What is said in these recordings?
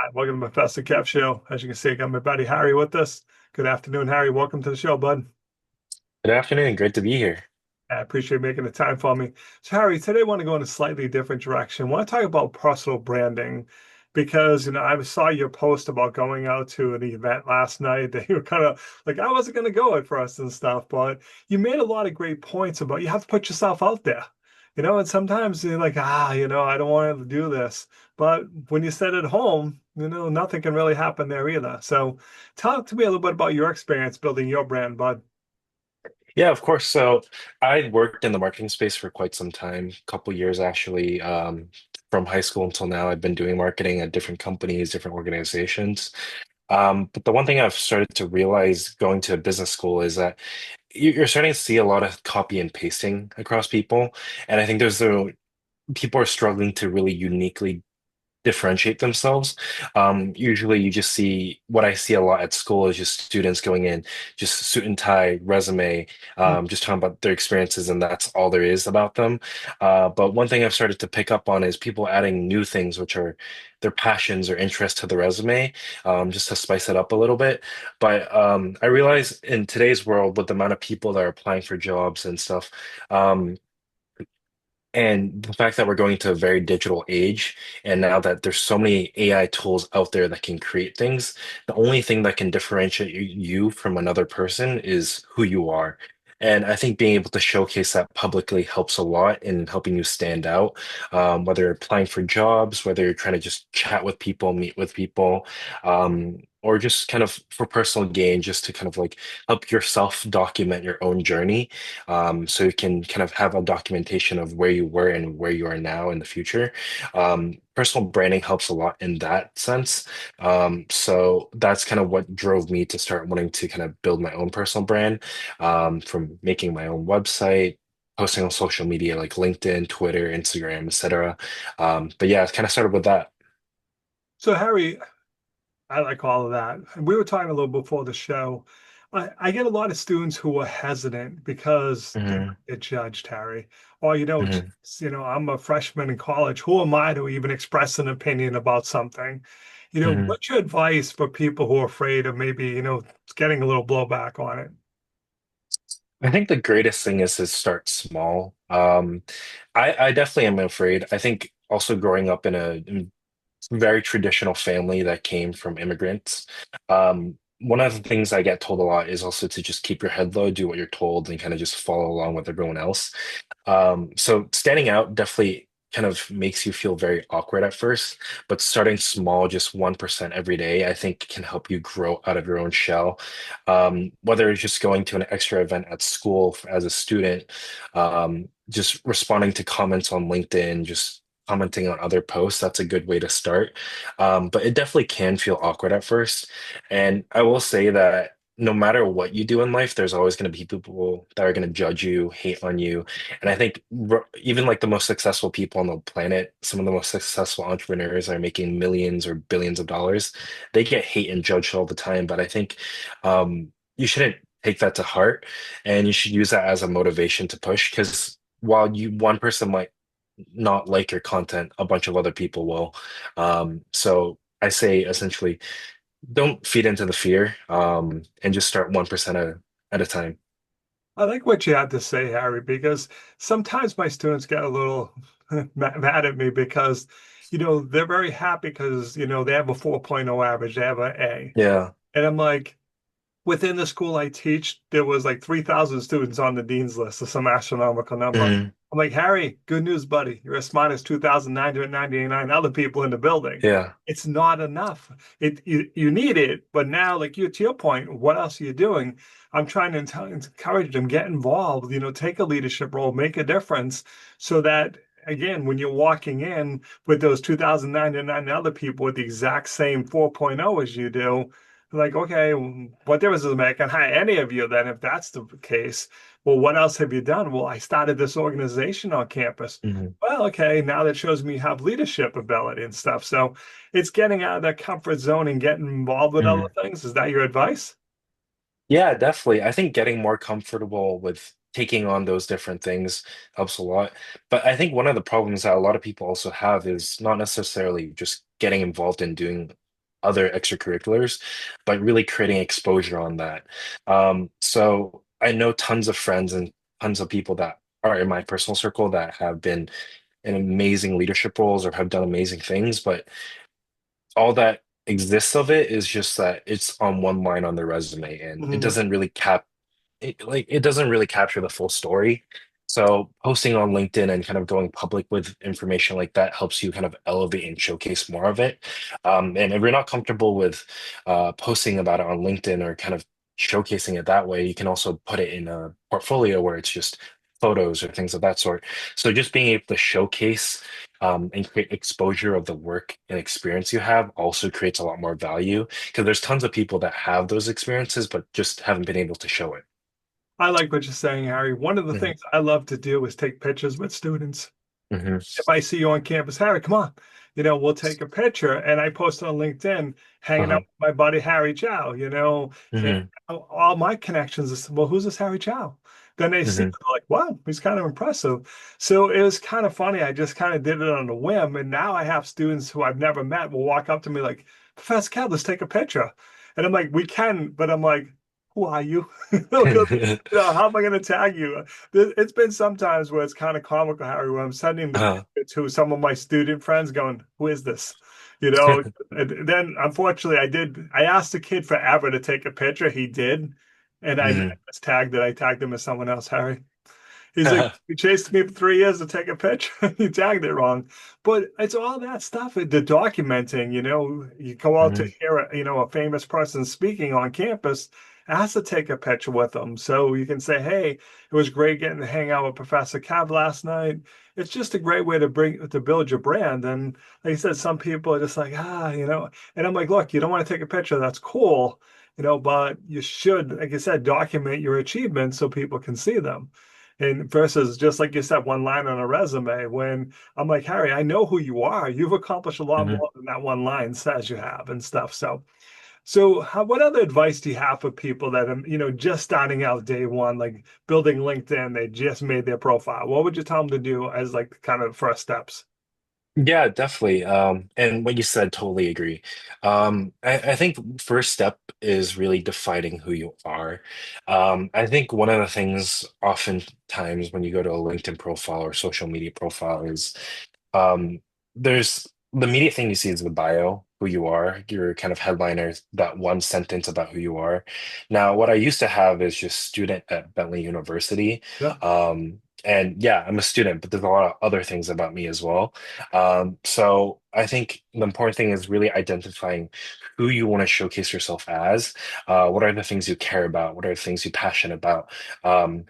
Hi, welcome to the Professor Kev Show. As you can see, I got my buddy Harry with us. Good afternoon, Harry. Welcome to the show, bud. Good afternoon. Great to be here. I appreciate you making the time for me. So, Harry, today I want to go in a slightly different direction. I want to talk about personal branding because, I saw your post about going out to an event last night that you were kind of like, I wasn't going to go at first and stuff, but you made a lot of great points about you have to put yourself out there. And sometimes you're like, I don't want to do this. But when you sit at home, nothing can really happen there either. So talk to me a little bit about your experience building your brand, bud. Yeah, of course. So I worked in the marketing space for quite some time, a couple years actually. From high school until now, I've been doing marketing at different companies, different organizations. But the one thing I've started to realize going to business school is that you're starting to see a lot of copy and pasting across people. And I think people are struggling to really uniquely differentiate themselves. Usually, you just see what I see a lot at school is just students going in, just suit and tie, resume, just talking about their experiences, and that's all there is about them. But one thing I've started to pick up on is people adding new things, which are their passions or interests to the resume, just to spice it up a little bit. But I realize in today's world, with the amount of people that are applying for jobs and stuff, um, and the fact that we're going to a very digital age, and now that there's so many AI tools out there that can create things, the only thing that can differentiate you from another person is who you are. And I think being able to showcase that publicly helps a lot in helping you stand out, whether you're applying for jobs, whether you're trying to just chat with people, meet with people, or just kind of for personal gain, just to kind of like help yourself document your own journey, so you can kind of have a documentation of where you were and where you are now in the future. Personal branding helps a lot in that sense. So that's kind of what drove me to start wanting to kind of build my own personal brand, from making my own website, posting on social media like LinkedIn, Twitter, Instagram, etc. But yeah, it kind of started with that. So, Harry, I like all of that. We were talking a little before the show. I get a lot of students who are hesitant because they Hmm. might get judged, Harry. Or, Hmm. I'm a freshman in college. Who am I to even express an opinion about something? Hmm. What's your advice for people who are afraid of maybe, getting a little blowback on it? I think the greatest thing is to start small. I definitely am afraid. I think also growing up in a very traditional family that came from immigrants. One of the things I get told a lot is also to just keep your head low, do what you're told, and kind of just follow along with everyone else. So standing out definitely kind of makes you feel very awkward at first, but starting small, just 1% every day, I think can help you grow out of your own shell. Whether it's just going to an extra event at school as a student, just responding to comments on LinkedIn, just commenting on other posts, that's a good way to start. But it definitely can feel awkward at first. And I will say that no matter what you do in life, there's always going to be people that are going to judge you, hate on you. And I think even like the most successful people on the planet, some of the most successful entrepreneurs are making millions or billions of dollars. They get hate and judged all the time. But I think you shouldn't take that to heart, and you should use that as a motivation to push. Because while one person might not like your content, a bunch of other people will. So I say essentially, don't feed into the fear, and just start 1% at a time. I like what you had to say, Harry, because sometimes my students get a little mad at me because, they're very happy because, they have a 4.0 average, they have an A. Yeah. And I'm like, within the school I teach, there was like 3,000 students on the dean's list, or some astronomical number. Mhm. I'm like, Harry, good news, buddy. You're as smart as 2,999 other people in the building. Yeah. It's not enough. You need it, but now, like to your point, what else are you doing? I'm trying to encourage them, get involved, take a leadership role, make a difference so that again, when you're walking in with those 2,099 other people with the exact same 4.0 as you do, like, okay, what difference does it make? I can hire any of you then if that's the case. Well, what else have you done? Well, I started this organization on campus. Mhm. Well, okay, now that shows me you have leadership ability and stuff. So it's getting out of that comfort zone and getting involved with other Mhm. things. Is that your advice? Yeah, definitely. I think getting more comfortable with taking on those different things helps a lot. But I think one of the problems that a lot of people also have is not necessarily just getting involved in doing other extracurriculars, but really creating exposure on that. So I know tons of friends and tons of people that are in my personal circle that have been in amazing leadership roles or have done amazing things, but all that exists of it is just that it's on one line on their resume and it Mhm. doesn't really it doesn't really capture the full story. So posting on LinkedIn and kind of going public with information like that helps you kind of elevate and showcase more of it. And if you're not comfortable with posting about it on LinkedIn or kind of showcasing it that way, you can also put it in a portfolio where it's just photos or things of that sort. So just being able to showcase and create exposure of the work and experience you have also creates a lot more value because there's tons of people that have those experiences but just haven't been able to show it. I like what you're saying, Harry. One of the Hmm. things I love to do is take pictures with students. Hmm. If I see you on campus, Harry, come on, we'll take a picture. And I post on LinkedIn, hanging out Uh-huh. with my buddy Harry Chow, and Hmm. all my connections is, well, who's this Harry Chow? Then they see it, Hmm. they're like, wow, he's kind of impressive. So it was kind of funny. I just kind of did it on a whim. And now I have students who I've never met will walk up to me like, Professor Kev, let's take a picture. And I'm like, we can, but I'm like, who are you? Because, how am I going to tag you? It's been sometimes where it's kind of comical, Harry, where I'm sending the Uh-huh. picture to some of my student friends going, who is this? You know, and then unfortunately I asked the kid forever to take a picture. He did. And I Hmm. was tagged it. I tagged him as someone else, Harry. He's like, he chased me for 3 years to take a picture. He tagged it wrong. But it's all that stuff, the documenting, you go out to Hmm. hear, a famous person speaking on campus, has to take a picture with them. So you can say, hey, it was great getting to hang out with Professor Kev last night. It's just a great way to build your brand. And like I said, some people are just like, and I'm like, look, you don't want to take a picture. That's cool, but you should, like I said, document your achievements so people can see them. And versus just like you said, one line on a resume, when I'm like, Harry, I know who you are. You've accomplished a lot Hmm. more than that one line says you have and stuff. So what other advice do you have for people that are, just starting out day one, like building LinkedIn, they just made their profile? What would you tell them to do as like kind of first steps? Yeah, definitely. And what you said, totally agree. I think first step is really defining who you are. I think one of the things oftentimes when you go to a LinkedIn profile or social media profile is um, there's the immediate thing you see is the bio, who you are, your kind of headliner, that one sentence about who you are. Now, what I used to have is just student at Bentley University. Yeah. And yeah, I'm a student, but there's a lot of other things about me as well. So I think the important thing is really identifying who you want to showcase yourself as. What are the things you care about? What are the things you're passionate about?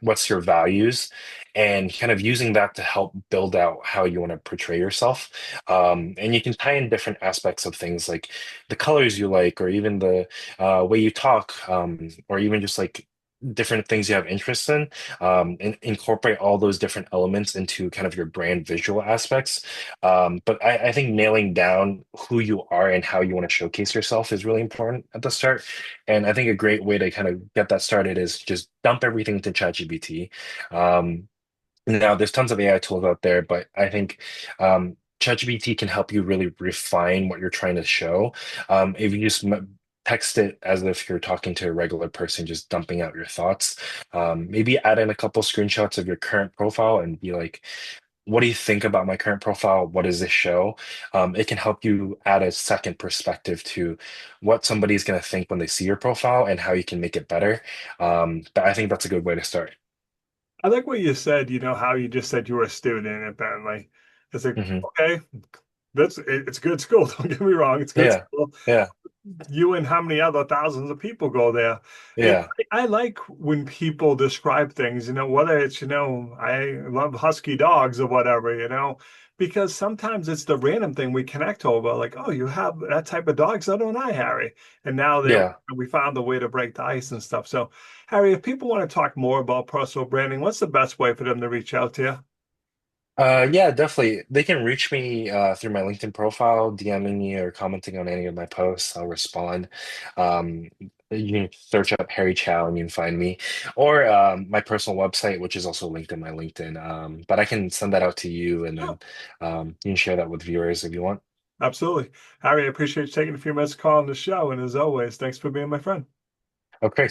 What's your values? And kind of using that to help build out how you want to portray yourself. And you can tie in different aspects of things like the colors you like, or even the way you talk, or even just like different things you have interest in, and incorporate all those different elements into kind of your brand visual aspects. But I think nailing down who you are and how you want to showcase yourself is really important at the start. And I think a great way to kind of get that started is just dump everything to ChatGPT. Um, Now, there's tons of AI tools out there, but I think ChatGPT can help you really refine what you're trying to show. If you just text it as if you're talking to a regular person, just dumping out your thoughts, maybe add in a couple screenshots of your current profile and be like, what do you think about my current profile? What does this show? It can help you add a second perspective to what somebody's going to think when they see your profile and how you can make it better. But I think that's a good way to start. I like what you said, how you just said you were a student at Bentley. It's like, Hmm. okay, it's good school. Don't get me wrong, it's good Yeah. school. Yeah. You and how many other thousands of people go there. And Yeah. I like when people describe things, whether it's, I love husky dogs or whatever, because sometimes it's the random thing we connect over, like, oh, you have that type of dog, so don't I, Harry? And now that Yeah. we found a way to break the ice and stuff. So, Harry, if people want to talk more about personal branding, what's the best way for them to reach out to you? Yeah, definitely. They can reach me through my LinkedIn profile, DMing me or commenting on any of my posts. I'll respond. Um, you can search up Harry Chow and you can find me, or my personal website, which is also linked in my LinkedIn. But I can send that out to you, and then you can share that with viewers if you want. Absolutely. Harry, I appreciate you taking a few minutes to call on the show. And as always, thanks for being my friend. Okay.